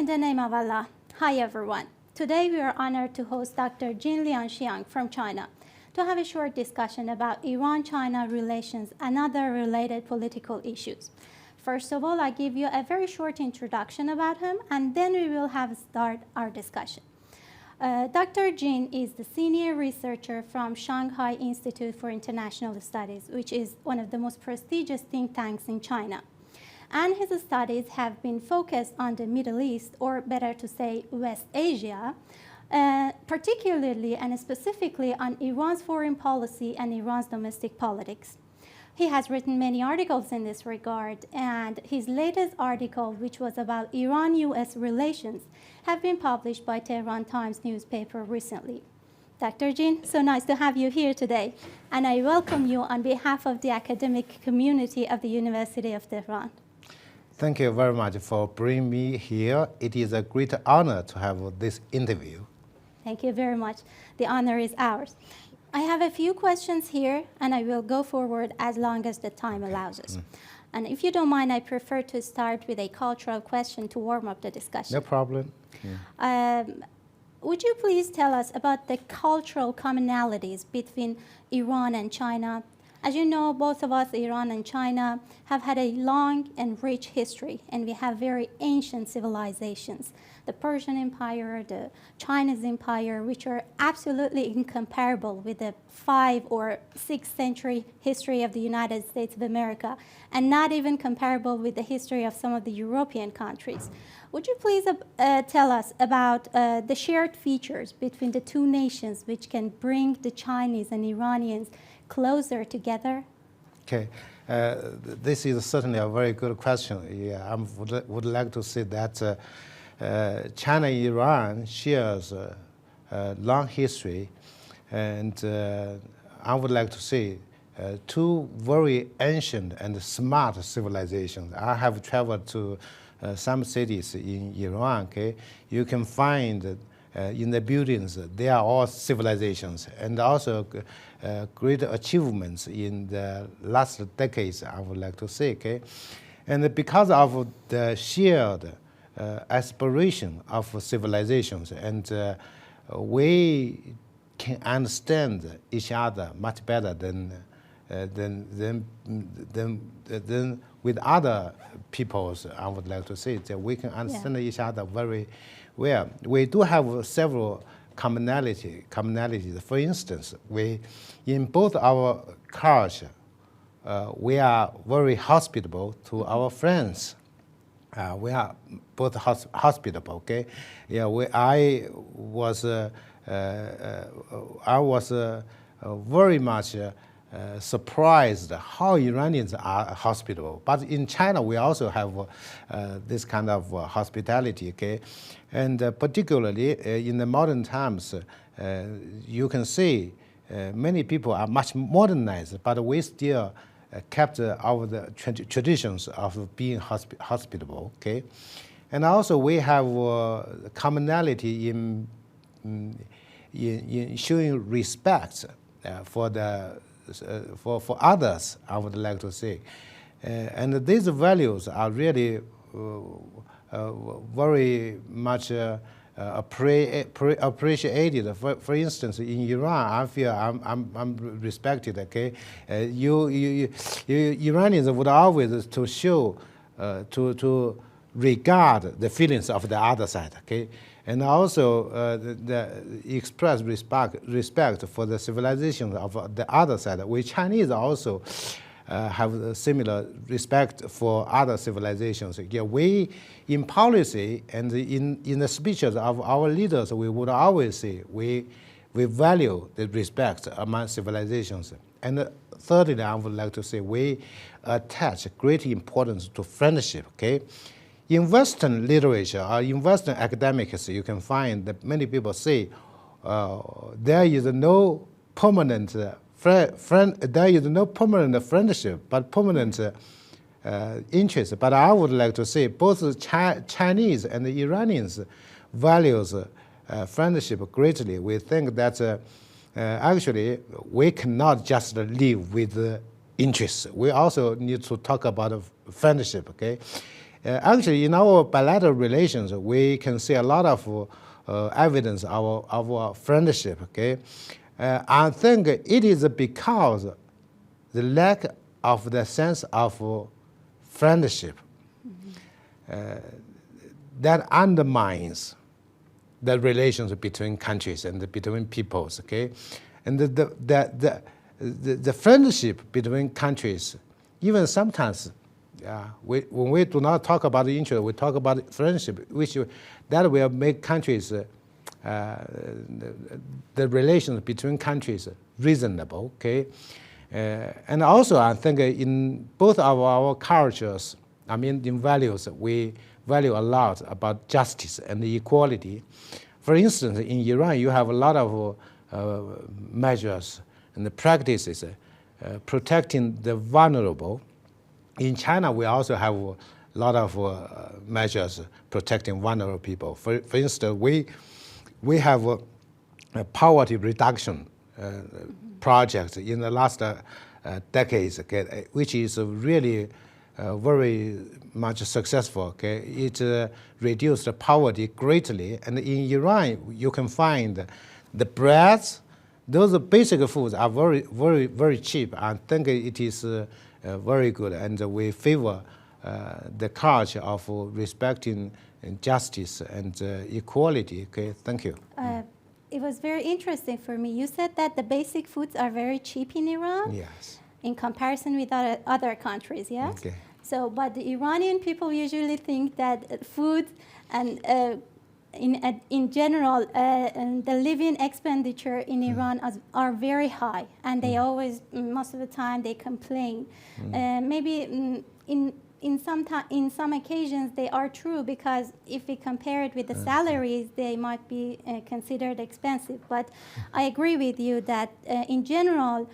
In the name of Allah. Hi everyone. Today we are honored to host Dr. Lian Shiyang from China to have a short discussion about Iran-China relations and other related political issues. First of all, I give you a very short introduction about him, and then we will start our discussion. Dr. Jin is the senior researcher from Shanghai Institute for International Studies, which is one of the most prestigious think tanks in China. And his studies have been focused on the Middle East, or better to say West Asia, particularly and specifically on Iran's foreign policy and Iran's domestic politics. He has written many articles in this regard, and his latest article, which was about Iran-US relations, have been published by Tehran Times newspaper recently. Dr. Jin, so nice to have you here today, and I welcome you on behalf of the academic community of the University of Tehran. Thank you very much for bringing me here. It is a great honor to have this interview. Thank you very much. The honor is ours. I have a few questions here, and I will go forward as long as the time allows us. And if you don't mind, I prefer to start with a cultural question to warm up the discussion. No problem. Would you please tell us about the cultural commonalities between Iran and China? As you know, both of us, Iran and China, have had a long and rich history, and we have very ancient civilizations. The Persian Empire, the Chinese Empire, which are absolutely incomparable with the 5th or 6th century history of the United States of America, and not even comparable with the history of some of the European countries. Would you please tell us about the shared features between the two nations which can bring the Chinese and Iranians closer together? Okay, this is certainly a very good question. Yeah, I would like to say that China and Iran shares a long history, and I would like to say two very ancient and smart civilizations. I have traveled to some cities in Iran. Okay, you can find in the buildings, they are all civilizations, and also great achievements in the last decades, I would like to say. Okay, and because of the shared aspiration of civilizations, and we can understand each other much better than with other peoples. I would like to say that we can understand each other very well. We do have several commonalities. For instance, in both our culture, we are very hospitable to our friends. We are both hospitable. Okay, yeah. I was very much surprised how Iranians are hospitable. But in China, we also have this kind of hospitality. Okay, and particularly in the modern times, you can see many people are much modernized, but we still kept our traditions of being hospitable. Okay, and also we have commonality in showing respect for others, I would like to say, and these values are really very much appreciated. For instance, in Iran, I feel I'm respected. Okay, Iranians would always to show to regard the feelings of the other side. Okay, and also express respect for the civilization of the other side. We Chinese also have a similar respect for other civilizations. Yeah, we, in policy and in the speeches of our leaders, we would always say we value the respect among civilizations. And thirdly, I would like to say we attach great importance to friendship. Okay, in Western literature or in Western academics, you can find that many people say there is no permanent there is no permanent friendship, but permanent interest. But I would like to say both Chinese and the Iranians values friendship greatly. We think that actually we cannot just live with interests. We also need to talk about friendship. Okay, Actually, in our bilateral relations, we can see a lot of evidence of our friendship. Okay, I think it is because the lack of the sense of friendship that undermines the relations between countries and between peoples. Okay, and the friendship between countries, even sometimes, when we do not talk about the interest, we talk about friendship, that will make countries, the relations between countries reasonable. Okay, and also I think in both of our cultures, I mean in values, we value a lot about justice and equality. For instance, in Iran, you have a lot of measures and the practices protecting the vulnerable. In China, we also have a lot of measures protecting vulnerable people. For instance, we have a poverty reduction project in the last decades, okay, which is really very much successful. Okay, it reduced the poverty greatly, and in Iran you can find the breads. Those basic foods are very, very, very cheap. I think it is very good, and we favor the culture of respecting justice and equality. Okay, thank you. It was very interesting for me. You said that the basic foods are very cheap in Iran. Yes. In comparison with other countries, yes? Okay. So, but the Iranian people usually think that food and in general, the living expenditure in Iran are very high, and they always, most of the time, they complain. Maybe in some occasions they are true, because if we compare it with the salaries, they might be considered expensive. But I agree with you that in general,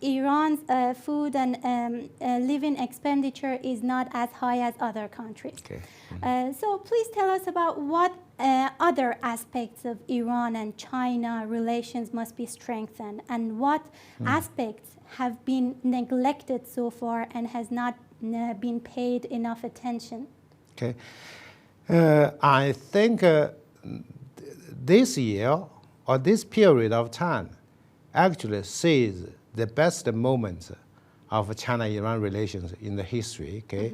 Iran's food and living expenditure is not as high as other countries. Okay. So please tell us about what other aspects of Iran and China relations must be strengthened, and what aspects have been neglected so far and has not been paid enough attention. Okay. I think this year or this period of time actually sees the best moments of China-Iran relations in the history. Okay,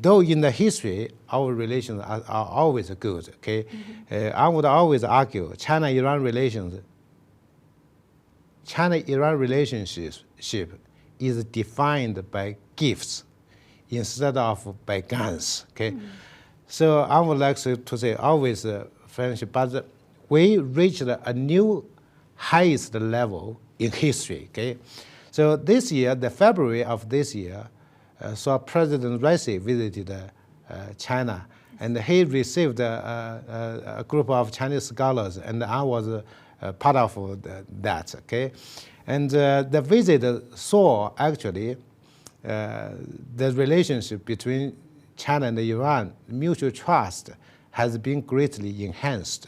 though in the history our relations are always good. Okay, I would always argue China-Iran relationship is defined by gifts instead of by guns. Okay, so I would like to say always friendship, but we reached a new highest level in history. Okay, so this year, the February of this year, saw President Raisi visited China, and he received a group of Chinese scholars, and I was part of that. Okay, and the visit saw actually the relationship between China and Iran, mutual trust has been greatly enhanced.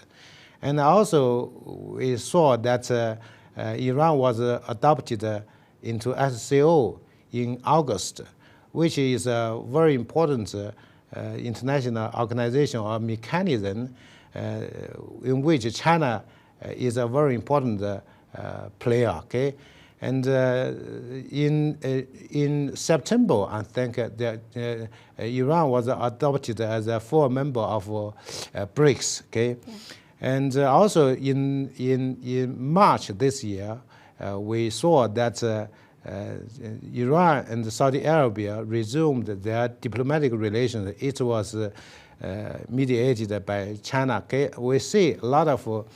And also we saw that Iran was adopted into SCO in August, which is a very important international organization or mechanism in which China is a very important player. Okay, and in September, I think that Iran was adopted as a full member of BRICS. Okay. Yeah. And also in March this year, we saw that Iran and Saudi Arabia resumed their diplomatic relations. It was mediated by China. Okay? We see a lot of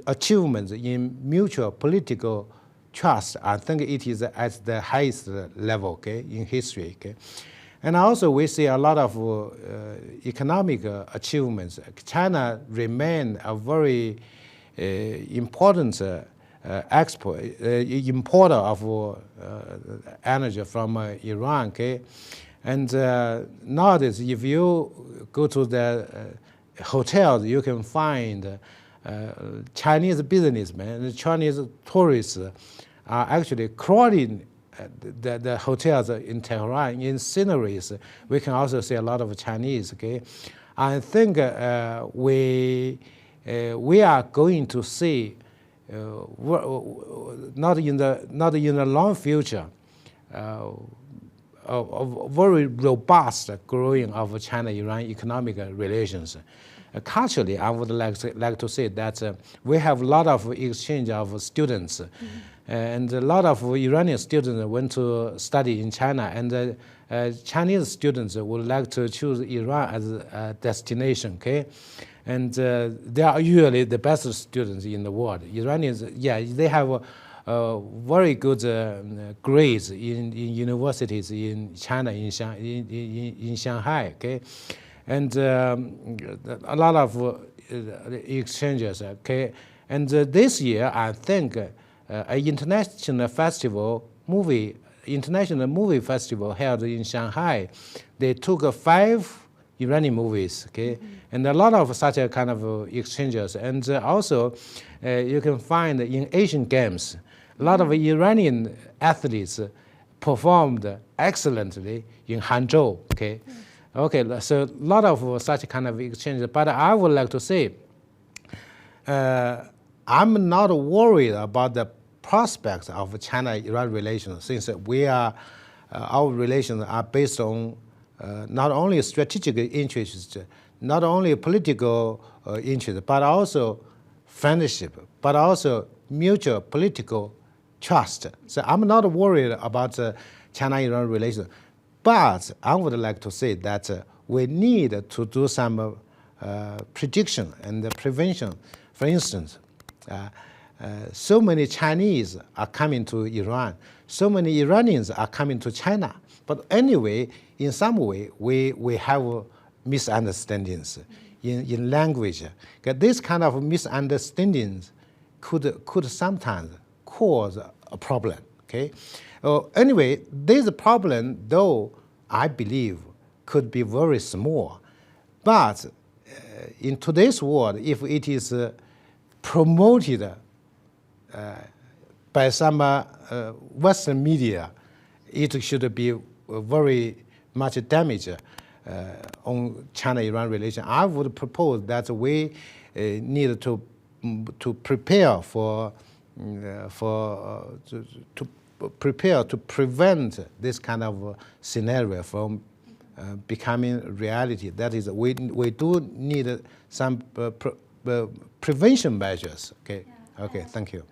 achievements in mutual political trust. I think it is at the highest level, okay, in history. Okay? And also we see a lot of economic achievements. China remains a very important importer of energy from Iran. Okay? And nowadays, if you go to the hotels, you can find Chinese businessmen and Chinese tourists are actually crowding the hotels in Tehran, in sceneries, we can also see a lot of Chinese. Okay, I think we are going to see not in the long future a very robust growing of China-Iran economic relations. Culturally, I would like to say that we have a lot of exchange of students, and a lot of Iranian students went to study in China, and Chinese students would like to choose Iran as a destination. Okay, and they are usually the best students in the world. Iranians, yeah, they have very good grades in universities in China, in Shanghai. Okay. And a lot of exchanges, okay? And this year, I think an international movie festival held in Shanghai, they took 5 Iranian movies, okay? And a lot of such a kind of exchanges. And also, you can find in Asian Games, a lot of Iranian athletes performed excellently in Hangzhou, okay? Okay, so a lot of such kind of exchanges, but I would like to say, I'm not worried about the prospects of China-Iran relations, since our relations are based on not only strategic interests, not only political interests, but also friendship, but also mutual political trust. So I'm not worried about China-Iran relations. But I would like to say that we need to do some prediction and prevention. For instance, so many Chinese are coming to Iran, so many Iranians are coming to China. But anyway, in some way, we have misunderstandings in language. This kind of misunderstandings could sometimes cause a problem. Okay. Anyway, this problem, though, I believe, could be very small. But in today's world, if it is promoted by some Western media, it should be very much damage on China-Iran relations. I would propose that we need to prepare to prevent this kind of scenario from becoming reality. That is, we do need some prevention measures. Okay. Yeah. Okay. Thank you.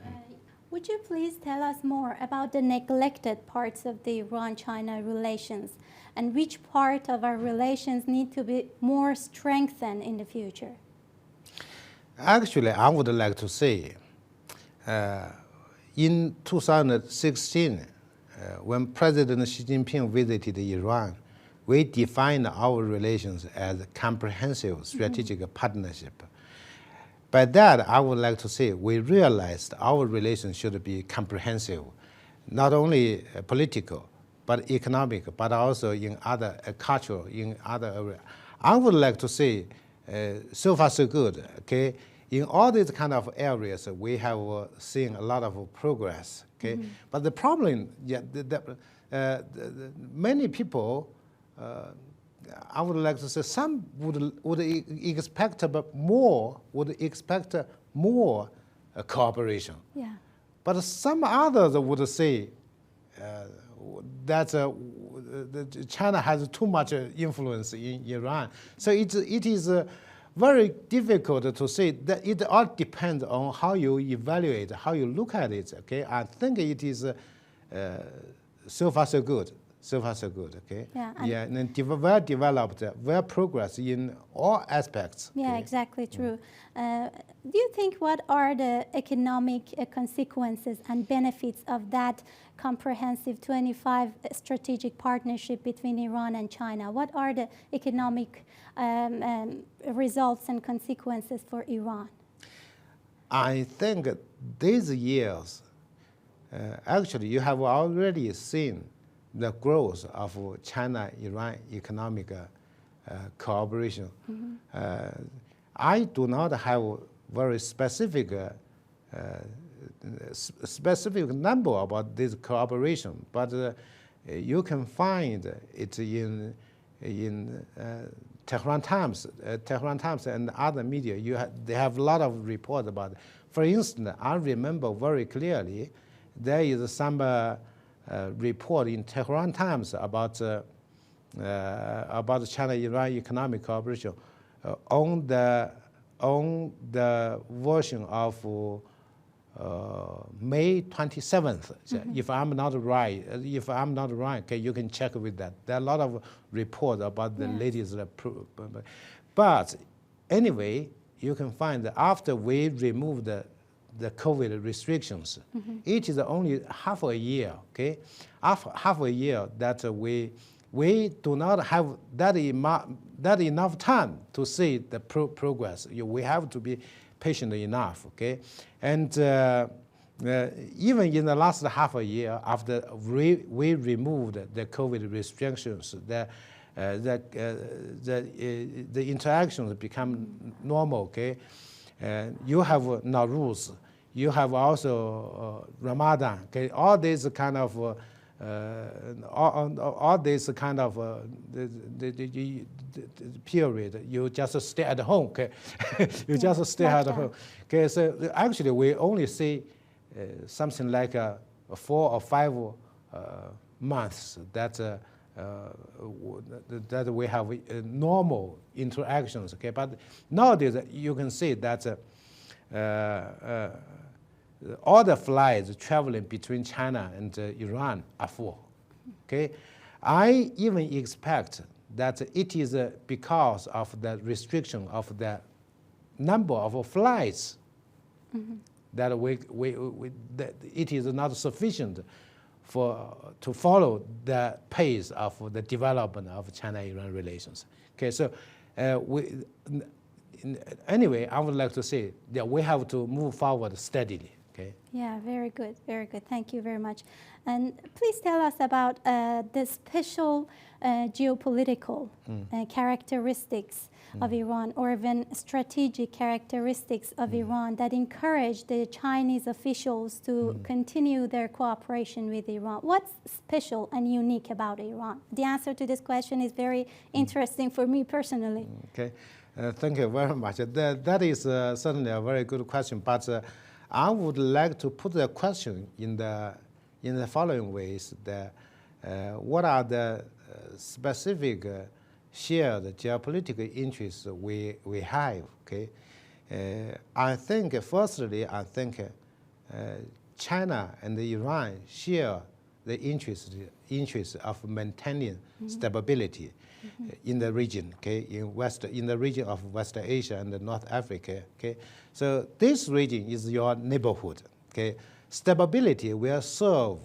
Would you please tell us more about the neglected parts of the Iran-China relations, and which part of our relations need to be more strengthened in the future? Actually, I would like to say, in 2016, when President Xi Jinping visited Iran, we defined our relations as a comprehensive strategic partnership. By that, I would like to say we realized our relations should be comprehensive, not only political, but economic, but also in other cultural, in other areas. I would like to say, so far so good. Okay, in all these kind of areas, we have seen a lot of progress. Okay, but the problem, many people. I would like to say some would expect more cooperation. Yeah. But some others would say that China has too much influence in Iran. So it is very difficult to say. That it all depends on how you evaluate, how you look at it. Okay, I think it is so far so good. So far, so good. Okay. Yeah. And well developed, well progressed in all aspects. Yeah, okay? Exactly true. Do you think what are the economic consequences and benefits of that comprehensive 25 strategic partnership between Iran and China? What are the economic results and consequences for Iran? I think these years, actually, you have already seen the growth of China-Iran economic cooperation. I do not have very specific specific number about this cooperation, but you can find it in Tehran Times and other media. They have a lot of reports about it. For instance, I remember very clearly there is some report in Tehran Times about China-Iran economic cooperation on the version of May 27th. If I'm not right, okay, you can check with that. There are a lot of reports about the latest. But anyway, you can find that after we removed the COVID restrictions, it is only half a year, okay? Half a year that we do not have that enough time to see the progress. We have to be patient enough, okay? And even in the last half a year, after we removed the COVID restrictions, the interactions become normal, okay? You have Nowruz, you have also Ramadan, okay? All these kind of all this kind of the period, you just stay at home, okay? You just stay at home. Okay, so actually we only see something like 4 or 5 months that we have normal interactions, okay? But nowadays you can see that all the flights traveling between China and Iran are full, okay? I even expect that it is because of the restriction of the number of flights that that it is not sufficient to follow the pace of the development of China-Iran relations. Okay, so anyway, I would like to say that we have to move forward steadily. Okay. Yeah, very good, very good. Thank you very much. And please tell us about the special geopolitical characteristics of Iran, or even strategic characteristics of Iran that encourage the Chinese officials to continue their cooperation with Iran. What's special and unique about Iran? The answer to this question is very interesting for me personally. Okay, thank you very much. That is certainly a very good question, but I would like to put the question in the following ways: what are the specific shared geopolitical interests we have? Okay, I think firstly, China and Iran share the interest of maintaining stability in the region, okay, in the region of West Asia and North Africa, okay. So this region is your neighborhood, okay. Stability will serve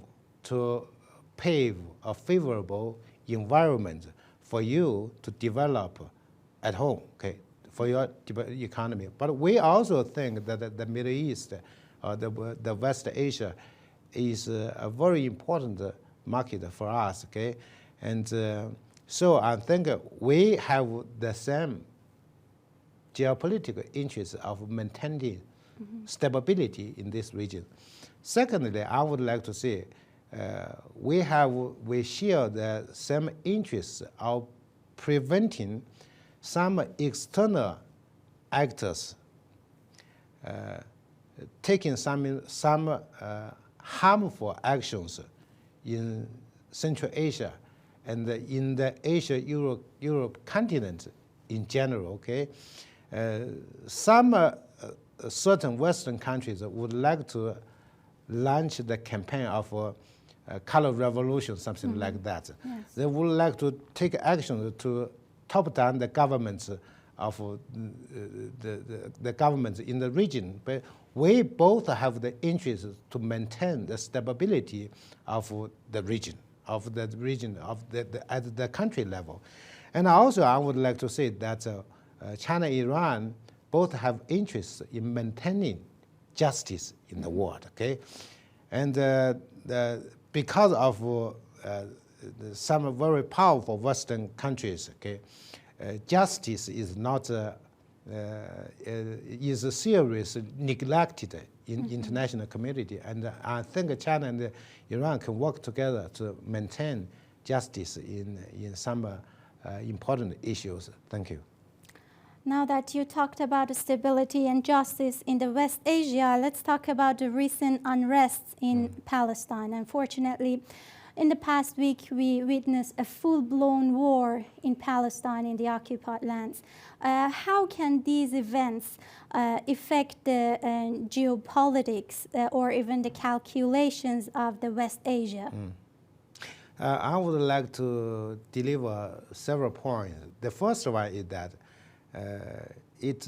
to pave a favorable environment for you to develop at home, okay, for your economy. But we also think that the Middle East, the West Asia, is a very important market for us, okay, and so I think we have the same geopolitical interest of maintaining stability in this region. Secondly, I would like to say we share the same interests of preventing some external actors taking some harmful actions in Central Asia and in the Asia-Europe continent in general, okay? Some certain Western countries would like to launch the campaign of color revolution, something like that. Yes. They would like to take action to top down the governments of the governments in the region. But we both have the interest to maintain the stability of the region, at the country level. And also I would like to say that China and Iran both have interests in maintaining justice in the world, okay? And because of some very powerful Western countries, okay, justice is not is seriously neglected in international community, and I think China and Iran can work together to maintain justice in some important issues. Thank you. Now that you talked about stability and justice in the West Asia, let's talk about the recent unrests in Palestine. Unfortunately, in the past week, we witnessed a full-blown war in Palestine in the occupied lands. How can these events affect the geopolitics or even the calculations of the West Asia? I would like to deliver several points. The first one is that it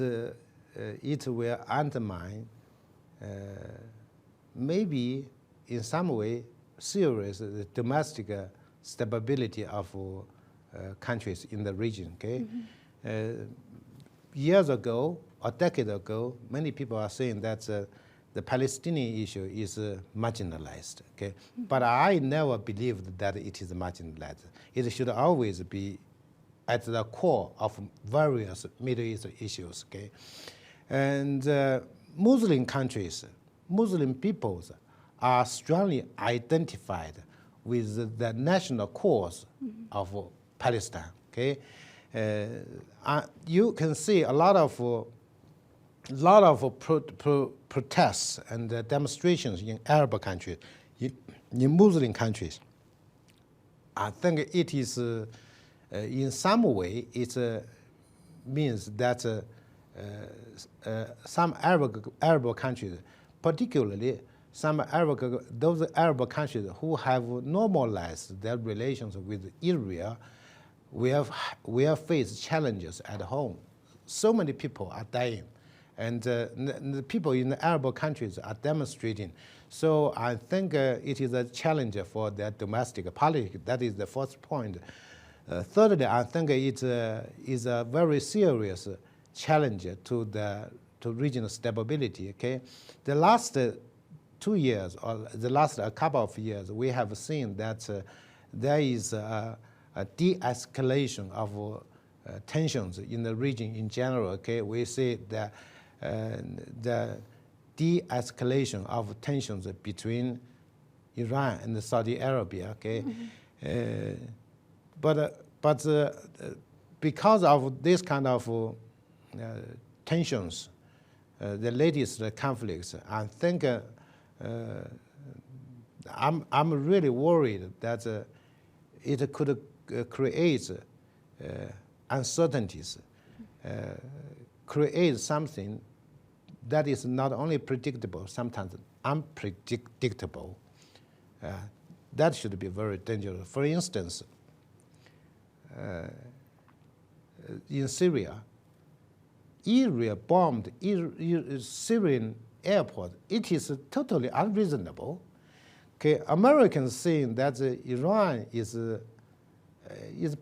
will undermine, maybe in some way, serious the domestic stability of countries in the region. Okay, years ago, a decade ago, many people are saying that the Palestinian issue is marginalized. Okay, but I never believed that it is marginalized. It should always be at the core of various Middle East issues. Okay, and Muslim countries, Muslim peoples are strongly identified with the national cause of Palestine. Okay, you can see a lot of protests and demonstrations in Arab countries, in Muslim countries. I think it is, in some way, it means that some Arab countries, particularly those Arab countries who have normalized their relations with Israel, will face challenges at home. So many people are dying, and the people in the Arab countries are demonstrating. So I think it is a challenge for their domestic politics. That is the first point. Thirdly, I think it is a very serious challenge to regional stability. Okay, the last 2 years or the last couple of years, we have seen that there is a de-escalation of tensions in the region in general. Okay, we see the de-escalation of tensions between Iran and Saudi Arabia. Okay, but because of this kind of tensions, the latest conflicts, I think I'm really worried that it could create uncertainties, create something that is not only predictable, sometimes unpredictable. That should be very dangerous. For instance, in Syria, Israel bombed Syrian airport. It is totally unreasonable. Okay, Americans saying that Iran is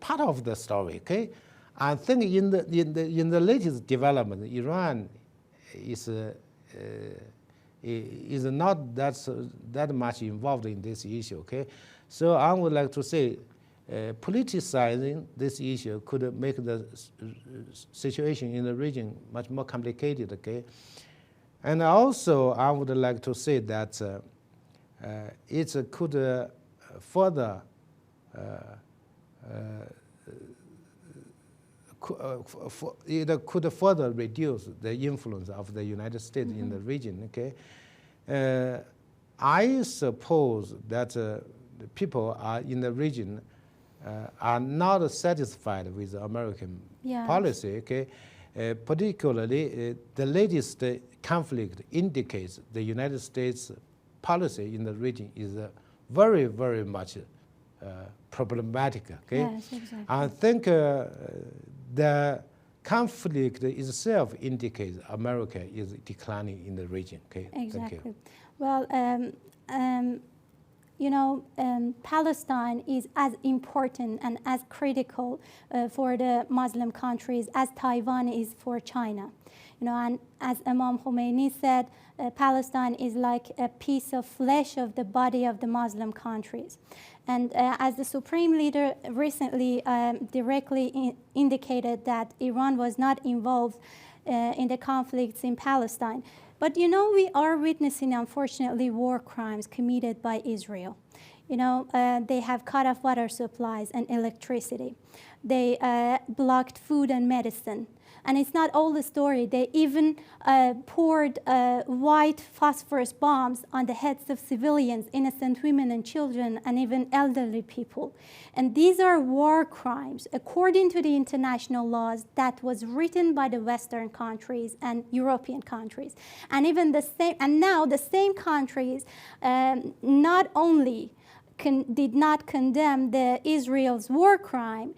part of the story. Okay, I think in the latest development, Iran is not that much involved in this issue. Okay, so I would like to say, politicizing this issue could make the situation in the region much more complicated. Okay, and also I would like to say that it could further reduce the influence of the United States in the region. Okay, I suppose that the people in the region are not satisfied with the American policy. Okay, particularly the latest conflict indicates the United States policy in the region is very, very much problematic. Okay, Yes, exactly. I think the conflict itself indicates America is declining in the region. Okay, Exactly. Thank you. Well, Palestine is as important and as critical for the Muslim countries as Taiwan is for China. And as Imam Khomeini said, Palestine is like a piece of flesh of the body of the Muslim countries. And as the Supreme Leader recently directly indicated that Iran was not involved in the conflicts in Palestine. But you know, we are witnessing, unfortunately, war crimes committed by Israel. You know, they have cut off water supplies and electricity. They blocked food and medicine. And it's not all the story. They even poured white phosphorus bombs on the heads of civilians, innocent women and children, and even elderly people. And these are war crimes, according to the international laws that was written by the Western countries and European countries. And even the same, and now the same countries not only did not condemn the Israel's war crime,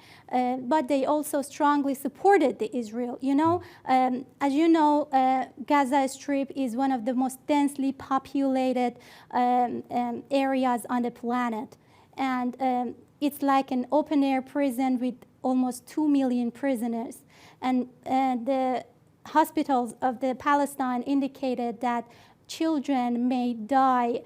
but they also strongly supported the Israel. You know, as you know, Gaza Strip is one of the most densely populated areas on the planet. And it's like an open-air prison with almost 2 million prisoners. And the hospitals of the Palestine indicated that children may die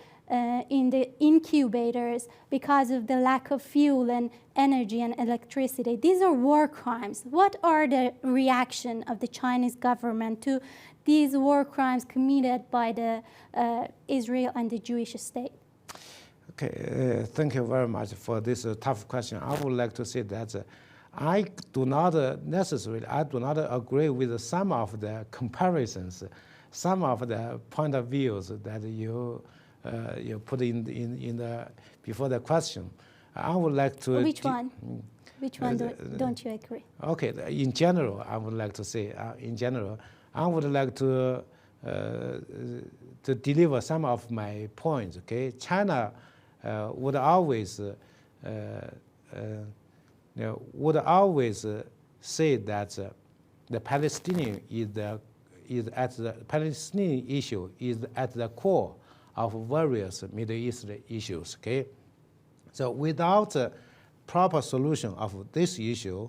in the incubators because of the lack of fuel and energy and electricity. These are war crimes. What are the reaction of the Chinese government to these war crimes committed by the Israel and the Jewish state? Okay, thank you very much for this tough question. I would like to say that I do not agree with some of the comparisons, some of the point of views that you put in the before the question. I would like to. Which one? Which one don't you agree? Okay, in general, I would like to say. In general, I would like to deliver some of my points. Okay, China would always say that the Palestinian Palestinian issue is at the core of various Middle East issues. Okay, so without a proper solution of this issue,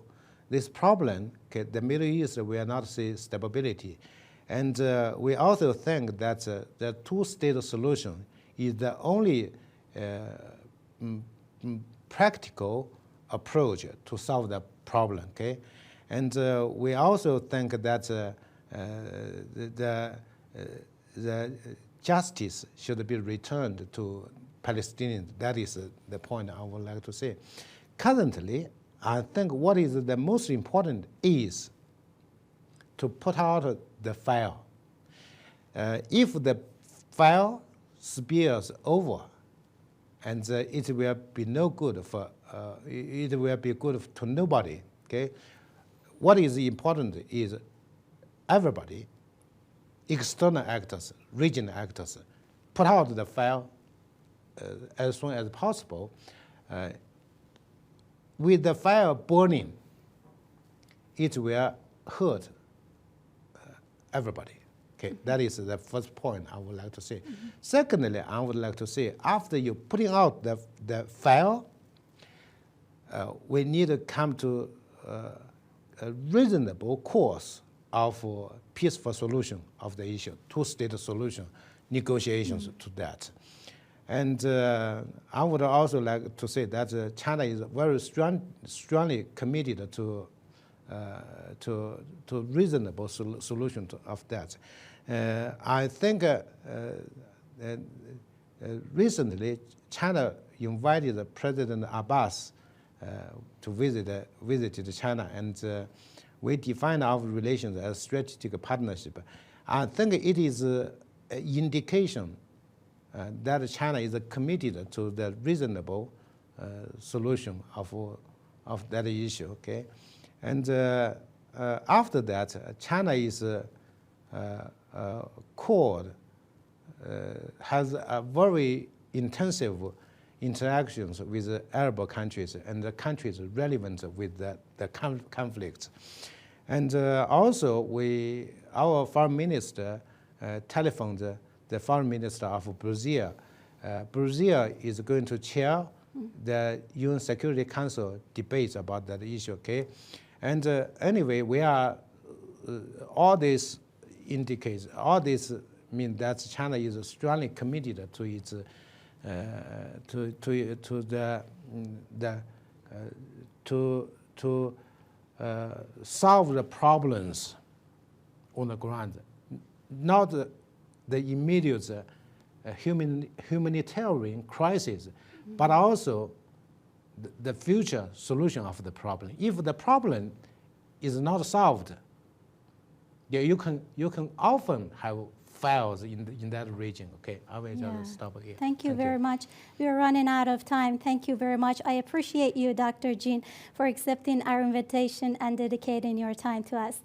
this problem, okay, the Middle East will not see stability, and we also think that the two-state solution is the only practical approach to solve the problem. Okay, and we also think that the justice should be returned to Palestinians. That is the point I would like to say. Currently, I think what is the most important is to put out the fire. If the fire spills over, and it will be no good for, it will be good to nobody. Okay, what is important is everybody, external actors, regional actors, put out the fire as soon as possible. With the fire burning, it will hurt everybody. Okay, that is the first point I would like to say. Mm-hmm. Secondly, I would like to say, after you putting out the fire, we need to come to a reasonable course of peaceful solution of the issue, two-state solution, negotiations to that. And I would also like to say that China is very strongly committed to reasonable solution of that. I think recently China invited President Abbas to visit China, and we define our relations as strategic partnership. I think it is an indication that China is committed to the reasonable solution of that issue. Okay, and after that, China is has a very intensive interactions with Arab countries and the countries relevant with the conflicts. And also, our foreign minister telephoned the foreign minister of Brazil. Brazil is going to chair the UN Security Council debates about that issue. Okay, and anyway, we are all this indicates, all this means that China is strongly committed to its to solve the problems on the ground, not the immediate humanitarian crisis, but also the future solution of the problem. If the problem is not solved, you can often have fires in that region. Okay, I will just stop here. Thank you very much. We are running out of time. Thank you very much. I appreciate you, Dr. Jin, for accepting our invitation and dedicating your time to us.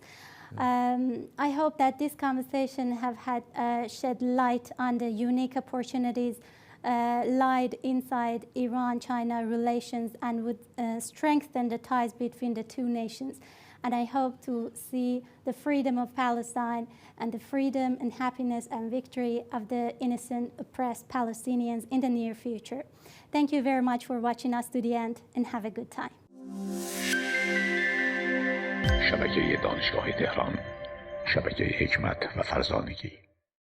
I hope that this conversation have had shed light on the unique opportunities lied inside Iran-China relations and would strengthen the ties between the two nations. And I hope to see the freedom of Palestine and the freedom and happiness and victory of the innocent, oppressed Palestinians in the near future. Thank you very much for watching us to the end, and have a good time. شبکه دانشگاه تهران، شبکه حکمت و فرزانگی.